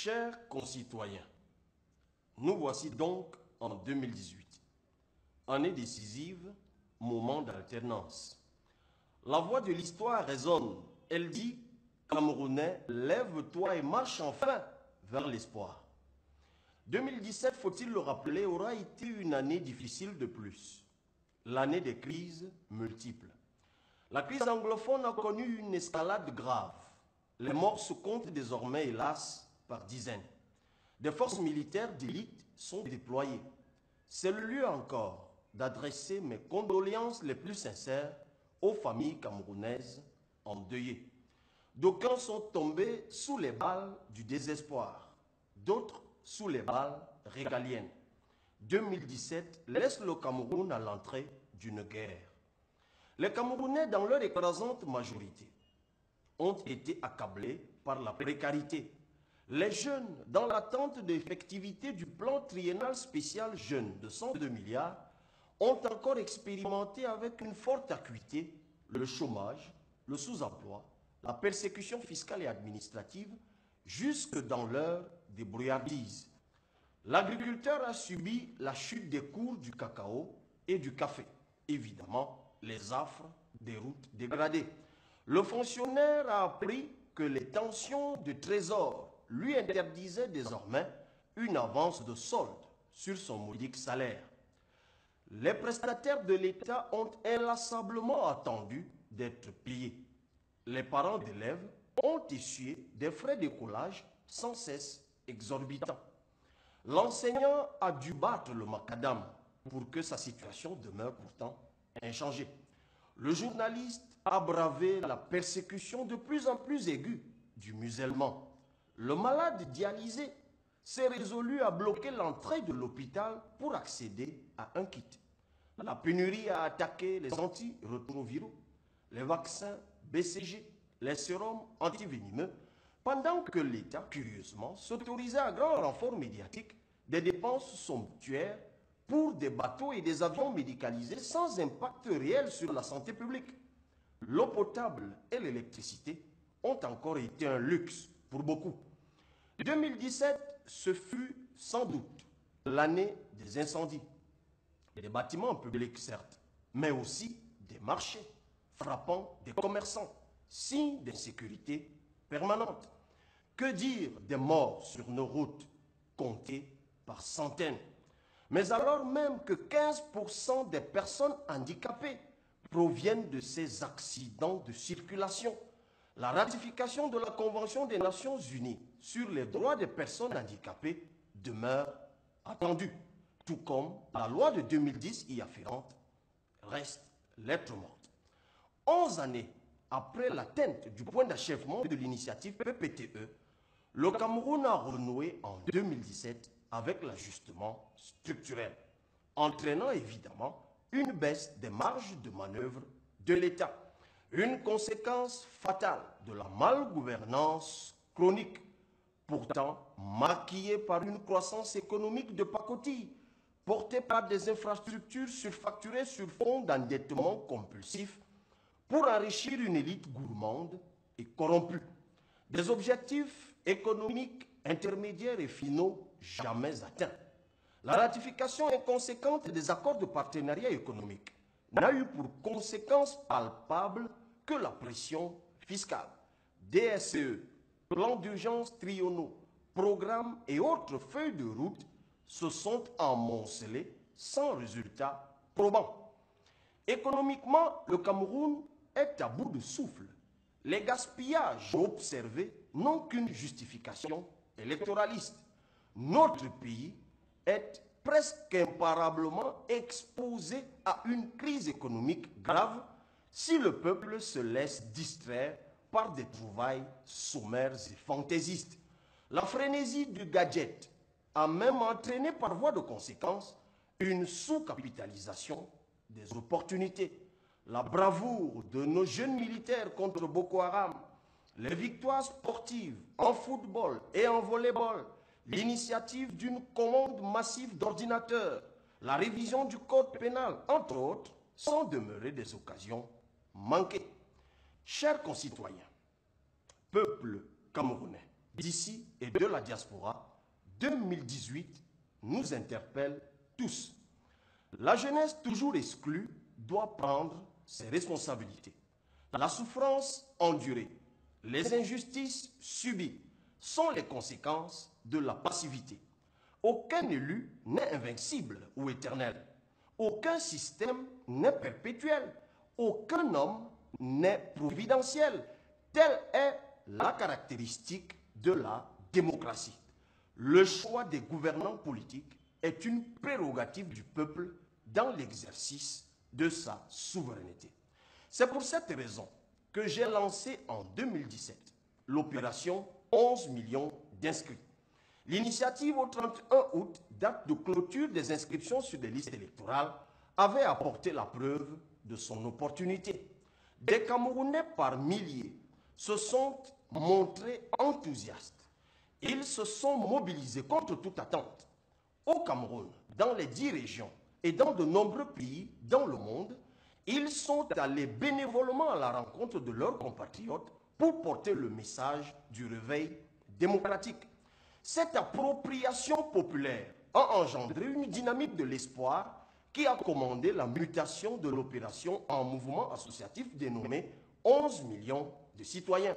Chers concitoyens, nous voici donc en 2018, année décisive, moment d'alternance. La voix de l'histoire résonne, elle dit « Camerounais, lève-toi et marche enfin vers l'espoir ». 2017, faut-il le rappeler, aura été une année difficile de plus, l'année des crises multiples. La crise anglophone a connu une escalade grave. Les morts se comptent désormais, hélas, par dizaines. Des forces militaires d'élite sont déployées. C'est le lieu encore d'adresser mes condoléances les plus sincères aux familles camerounaises endeuillées. D'aucuns sont tombés sous les balles du désespoir, d'autres sous les balles régaliennes. 2017 laisse le Cameroun à l'entrée d'une guerre. Les Camerounais, dans leur écrasante majorité, ont été accablés par la précarité. Les jeunes, dans l'attente de l'effectivité du plan triennal spécial jeunes de 102 milliards, ont encore expérimenté avec une forte acuité le chômage, le sous-emploi, la persécution fiscale et administrative, jusque dans leur débrouillardise. L'agriculteur a subi la chute des cours du cacao et du café. Évidemment, les affres des routes dégradées. Le fonctionnaire a appris que les tensions de trésor lui interdisaient désormais une avance de solde sur son modique salaire. Les prestataires de l'État ont inlassablement attendu d'être payés. Les parents d'élèves ont essuyé des frais d'écolage sans cesse exorbitants. L'enseignant a dû battre le macadam pour que sa situation demeure pourtant inchangée. Le journaliste a bravé la persécution de plus en plus aiguë du musulman. Le malade dialysé s'est résolu à bloquer l'entrée de l'hôpital pour accéder à un kit. La pénurie a attaqué les antirétroviraux, les vaccins BCG, les sérums antivenimeux, pendant que l'État, curieusement, s'autorisait à grand renfort médiatique des dépenses somptuaires pour des bateaux et des avions médicalisés sans impact réel sur la santé publique. L'eau potable et l'électricité ont encore été un luxe pour beaucoup. 2017, ce fut sans doute l'année des incendies. Des bâtiments publics, certes, mais aussi des marchés, frappant des commerçants, signe d'insécurité permanente. Que dire des morts sur nos routes, comptées par centaines? Mais alors même que 15% des personnes handicapées proviennent de ces accidents de circulation, la ratification de la Convention des Nations Unies sur les droits des personnes handicapées demeure attendue, tout comme la loi de 2010 y afférente reste lettre morte. 11 années après l'atteinte du point d'achèvement de l'initiative PPTE, le Cameroun a renoué en 2017 avec l'ajustement structurel, entraînant évidemment une baisse des marges de manœuvre de l'État, une conséquence fatale de la malgouvernance chronique, pourtant maquillée par une croissance économique de pacotille, portée par des infrastructures surfacturées sur fond d'endettement compulsif pour enrichir une élite gourmande et corrompue. Des objectifs économiques intermédiaires et finaux jamais atteints. La ratification inconséquente des accords de partenariat économique n'a eu pour conséquence palpable que la pression fiscale. DSCE, plans d'urgence triennaux, programmes et autres feuilles de route se sont amoncelés sans résultat probant. Économiquement, le Cameroun est à bout de souffle. Les gaspillages observés n'ont qu'une justification électoraliste. Notre pays est presque imparablement exposé à une crise économique grave si le peuple se laisse distraire par des trouvailles sommaires et fantaisistes. La frénésie du gadget a même entraîné par voie de conséquence une sous-capitalisation des opportunités. La bravoure de nos jeunes militaires contre Boko Haram, les victoires sportives en football et en volleyball, l'initiative d'une commande massive d'ordinateurs, la révision du code pénal, entre autres, sont demeurées des occasions manquées. Chers concitoyens, peuple camerounais, d'ici et de la diaspora, 2018 nous interpelle tous. La jeunesse toujours exclue doit prendre ses responsabilités. La souffrance endurée, les injustices subies sont les conséquences de la passivité. Aucun élu n'est invincible ou éternel. Aucun système n'est perpétuel. Aucun homme n'est providentiel. Telle est la caractéristique de la démocratie. Le choix des gouvernants politiques est une prérogative du peuple dans l'exercice de sa souveraineté. C'est pour cette raison que j'ai lancé en 2017 l'opération 11 millions d'inscrits. L'initiative au 31 août, date de clôture des inscriptions sur des listes électorales, avait apporté la preuve de son opportunité. Des Camerounais par milliers se sont montrés enthousiastes. Ils se sont mobilisés contre toute attente. Au Cameroun, dans les 10 régions et dans de nombreux pays dans le monde, ils sont allés bénévolement à la rencontre de leurs compatriotes pour porter le message du réveil démocratique. Cette appropriation populaire a engendré une dynamique de l'espoir qui a commandé la mutation de l'opération en mouvement associatif dénommé 11 millions de citoyens.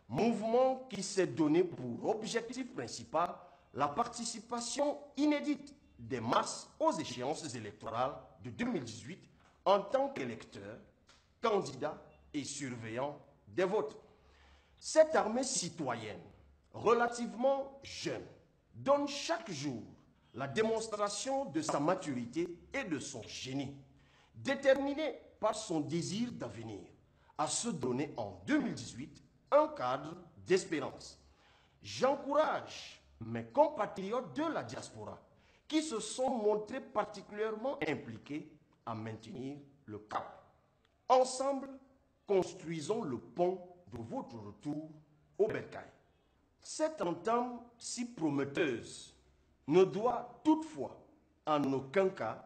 Mouvement qui s'est donné pour objectif principal la participation inédite des masses aux échéances électorales de 2018 en tant qu'électeurs, candidats et surveillants des votes. Cette armée citoyenne, relativement jeune, donne chaque jour la démonstration de sa maturité et de son génie, déterminée par son désir d'avenir, à se donner en 2018 un cadre d'espérance. J'encourage mes compatriotes de la diaspora qui se sont montrés particulièrement impliqués à maintenir le cap. Ensemble, construisons le pont de votre retour au bercail. Cette entame si prometteuse ne doit toutefois en aucun cas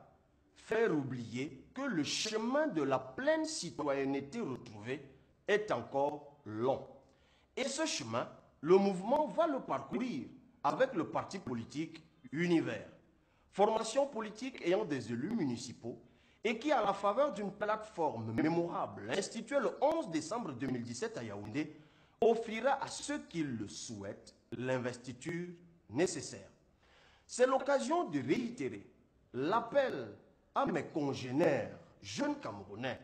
faire oublier que le chemin de la pleine citoyenneté retrouvée est encore long. Et ce chemin, le mouvement va le parcourir avec le parti politique Univers, formation politique ayant des élus municipaux et qui, à la faveur d'une plateforme mémorable instituée le 11 décembre 2017 à Yaoundé, offrira à ceux qui le souhaitent l'investiture nécessaire. C'est l'occasion de réitérer l'appel à mes congénères jeunes Camerounais,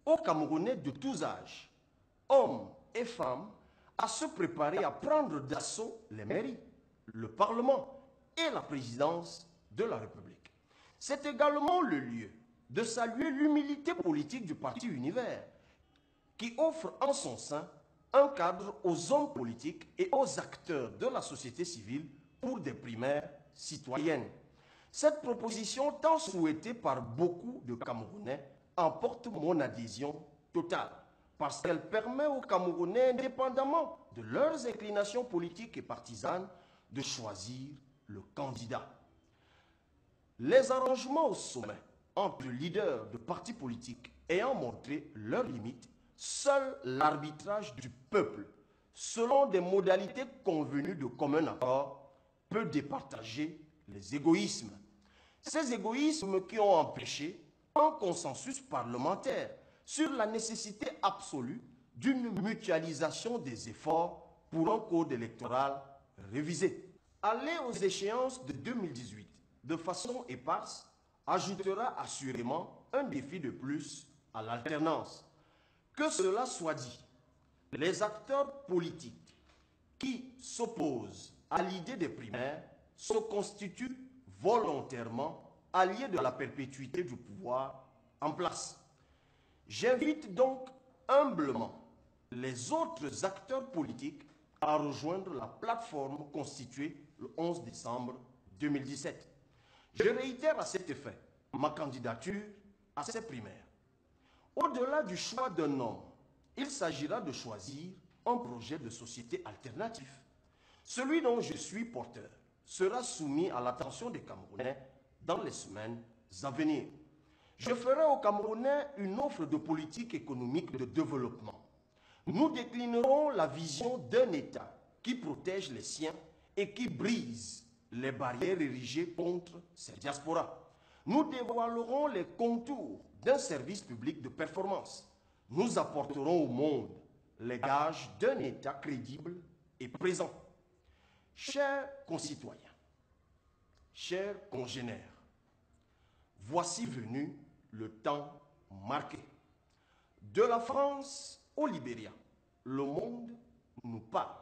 aux Camerounais de tous âges, hommes et femmes, à se préparer à prendre d'assaut les mairies, le Parlement et la présidence de la République. C'est également le lieu de saluer l'humilité politique du Parti Univers, qui offre en son sein un cadre aux hommes politiques et aux acteurs de la société civile pour des primaires citoyennes. Cette proposition, tant souhaitée par beaucoup de Camerounais, emporte mon adhésion totale, parce qu'elle permet aux Camerounais, indépendamment de leurs inclinations politiques et partisanes, de choisir le candidat. Les arrangements au sommet entre leaders de partis politiques ayant montré leurs limites, seul l'arbitrage du peuple, selon des modalités convenues de commun accord, peut départager les égoïsmes. Ces égoïsmes qui ont empêché un consensus parlementaire sur la nécessité absolue d'une mutualisation des efforts pour un code électoral révisé. Aller aux échéances de 2018 de façon éparse ajoutera assurément un défi de plus à l'alternance. Que cela soit dit, les acteurs politiques qui s'opposent à l'idée des primaires se constituent volontairement alliés de la perpétuité du pouvoir en place. J'invite donc humblement les autres acteurs politiques à rejoindre la plateforme constituée le 11 décembre 2017. Je réitère à cet effet ma candidature à ces primaires. Au-delà du choix d'un homme, il s'agira de choisir un projet de société alternatif. Celui dont je suis porteur sera soumis à l'attention des Camerounais dans les semaines à venir. Je ferai aux Camerounais une offre de politique économique de développement. Nous déclinerons la vision d'un État qui protège les siens et qui brise les barrières érigées contre ces diasporas. Nous dévoilerons les contours d'un service public de performance. Nous apporterons au monde les gages d'un État crédible et présent. Chers concitoyens, chers congénères, voici venu le temps marqué. De la France au Libéria, le monde nous parle.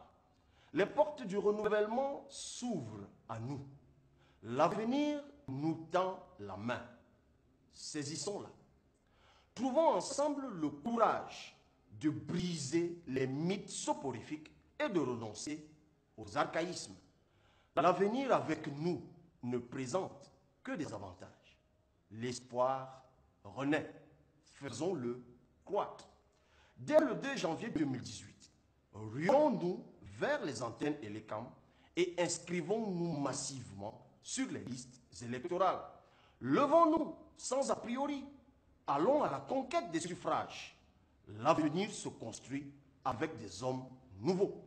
Les portes du renouvellement s'ouvrent à nous. L'avenir nous tend la main. Saisissons-la. Trouvons ensemble le courage de briser les mythes soporifiques et de renoncer aux archaïsmes. L'avenir avec nous ne présente que des avantages. L'espoir renaît. Faisons-le croître. Dès le 2 janvier 2018, ruons-nous vers les antennes et les camps et inscrivons-nous massivement sur les listes électorales. Levons-nous sans a priori. Allons à la conquête des suffrages. L'avenir se construit avec des hommes nouveaux.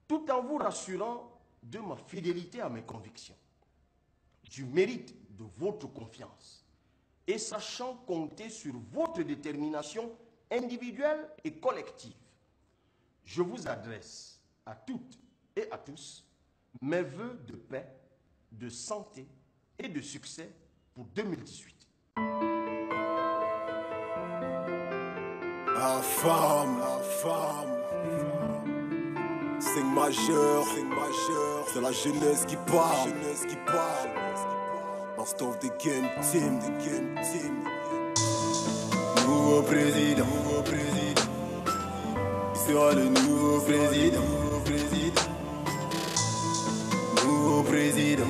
Tout en vous rassurant de ma fidélité à mes convictions, du mérite de votre confiance et sachant compter sur votre détermination individuelle et collective, je vous adresse à toutes et à tous mes vœux de paix, de santé et de succès pour 2018. La femme, c'est majeur, c'est la jeunesse qui parle, en stuff de game team, Nouveau président, il sera le nouveau président, nouveau président,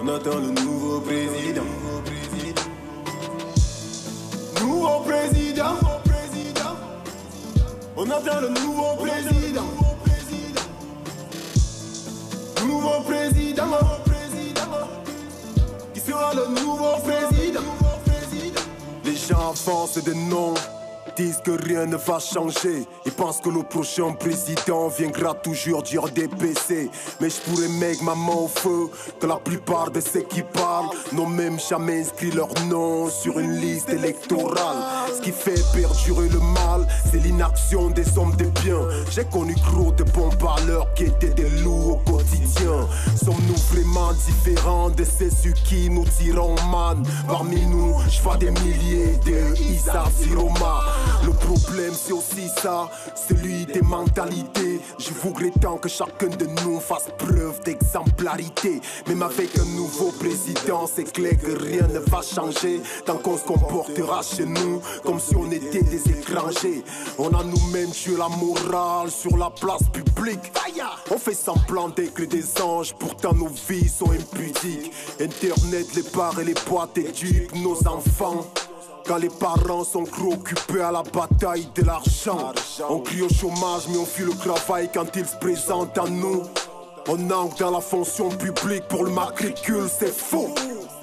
on attend le nouveau président. Nouveau président, on attend le nouveau président. Nouveau président, qui sera le nouveau président. Les gens avancent de noms, disent que rien ne va changer. Ils pensent que le prochain président viendra toujours dire des PC. Mais je pourrais mettre ma main au feu que la plupart de ceux qui parlent n'ont même jamais inscrit leur nom sur une liste électorale. Ce qui fait perdurer le mal, c'est l'inaction des hommes de bien. J'ai connu gros de bons parleurs qui étaient des loups au quotidien. Sommes-nous vraiment différents de ceux qui nous tirent man? Parmi nous, je vois des milliers de Issa Siroma. Le problème c'est aussi ça, celui des mentalités. Je voudrais tant que chacun de nous fasse preuve d'exemplarité. Même avec un nouveau président, c'est clair que rien ne va changer tant qu'on se comportera chez nous comme si on était des étrangers. On a nous-mêmes tué la morale sur la place publique. On fait semblant d'être des anges, pourtant nos vies sont impudiques. Internet, les bars et les boîtes éduquent nos enfants. Quand les parents sont trop occupés à la bataille de l'argent, on crie au chômage mais on fuit le travail quand il se présente à nous. On entre dans la fonction publique pour le matricule, c'est faux.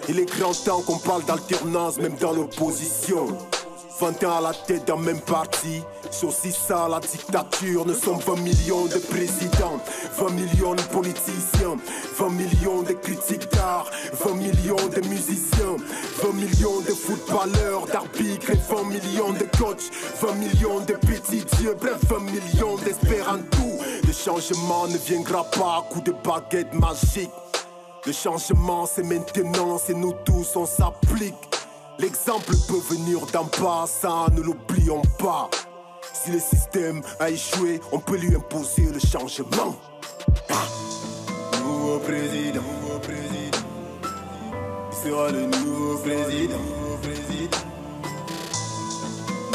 Il est grand temps qu'on parle d'alternance même dans l'opposition. 20 ans à la tête d'un même parti, c'est aussi ça la dictature. Nous sommes 20 millions de présidents, 20 millions de politiciens, 20 millions de critiques d'art, 20 millions de musiciens, 20 millions de footballeurs, d'arbitres et 20 millions de coachs, 20 millions de petits dieux, bref 20 millions d'espéranto. Le changement ne viendra pas à coup de baguette magique. Le changement c'est maintenant, c'est nous tous, on s'applique. L'exemple peut venir d'en bas, ça ne l'oublions pas. Si le système a échoué, on peut lui imposer le changement. Nouveau président, il sera le nouveau président.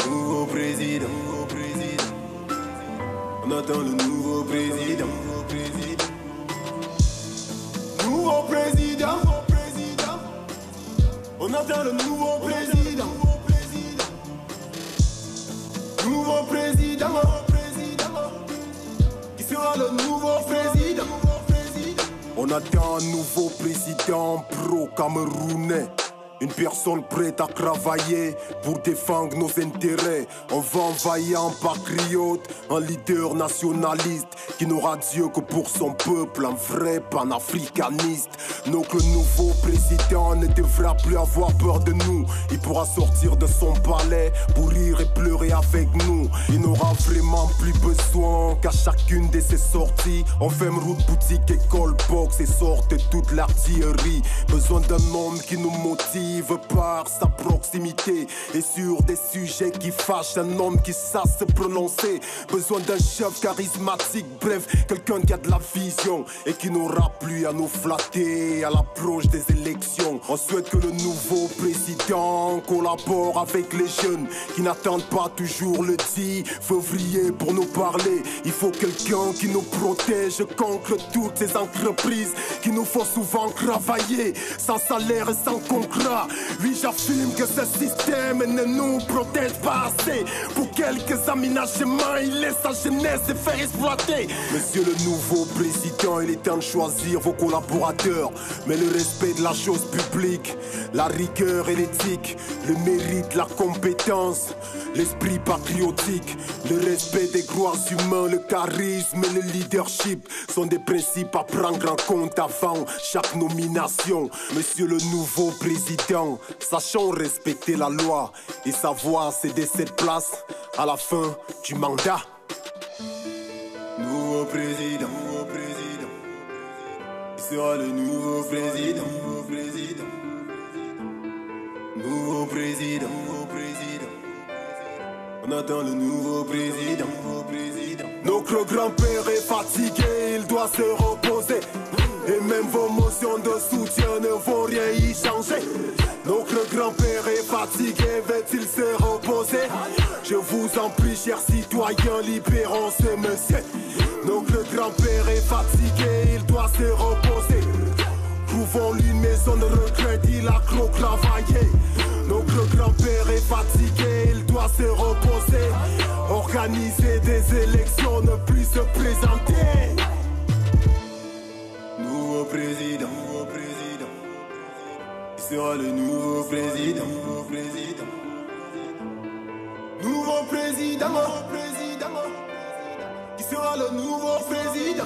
Nouveau président, on attend le nouveau président. Nouveau président, on attend le nouveau président. Nouveau président, qui sera le nouveau président. On attend un nouveau président pro-camerounais. Une personne prête à travailler pour défendre nos intérêts. On va envahir un patriote, un leader nationaliste qui n'aura Dieu que pour son peuple, un vrai panafricaniste. Donc le nouveau président ne devra plus avoir peur de nous. Il pourra sortir de son palais pour rire et pleurer avec nous. Il n'aura vraiment plus besoin qu'à chacune de ses sorties on ferme route, boutique, école, box et sorte toute l'artillerie. Besoin d'un homme qui nous motive par sa proximité et sur des sujets qui fâchent, un homme qui sache se prononcer. Besoin d'un chef charismatique, bref, quelqu'un qui a de la vision et qui n'aura plus à nous flatter à l'approche des élections. On souhaite que le nouveau président collabore avec les jeunes qui n'attendent pas toujours le 10 février pour nous parler. Il faut quelqu'un qui nous protège contre toutes ces entreprises qui nous font souvent travailler sans salaire et sans contrat. Oui, j'affirme que ce système ne nous protège pas assez. Pour quelques aménagements, il laisse sa jeunesse se faire exploiter. Monsieur le nouveau président, il est temps de choisir vos collaborateurs. Mais le respect de la chose publique, la rigueur et l'éthique, le mérite, la compétence, l'esprit patriotique, le respect des droits humains, le charisme et le leadership sont des principes à prendre en compte avant chaque nomination. Monsieur le nouveau président, sachons respecter la loi et savoir céder cette place à la fin du mandat. Nouveau président, il sera le nouveau président, nouveau président. On attend le nouveau président. Notre grand-père est fatigué, il doit se reposer. Et même vos motions de soutien ne vont rien y changer. Notre grand-père est fatigué, va-t-il se reposer? Je vous en prie, chers citoyens, libérons ce monsieur. Notre grand-père est fatigué, il doit se reposer. Trouvons-lui une maison de retraite, il a trop travaillé. Notre grand-père est fatigué, il doit se reposer. Organiser des élections, ne plus se présenter. Nouveau président, il sera le nouveau président. Nouveau président, qui sera le nouveau président.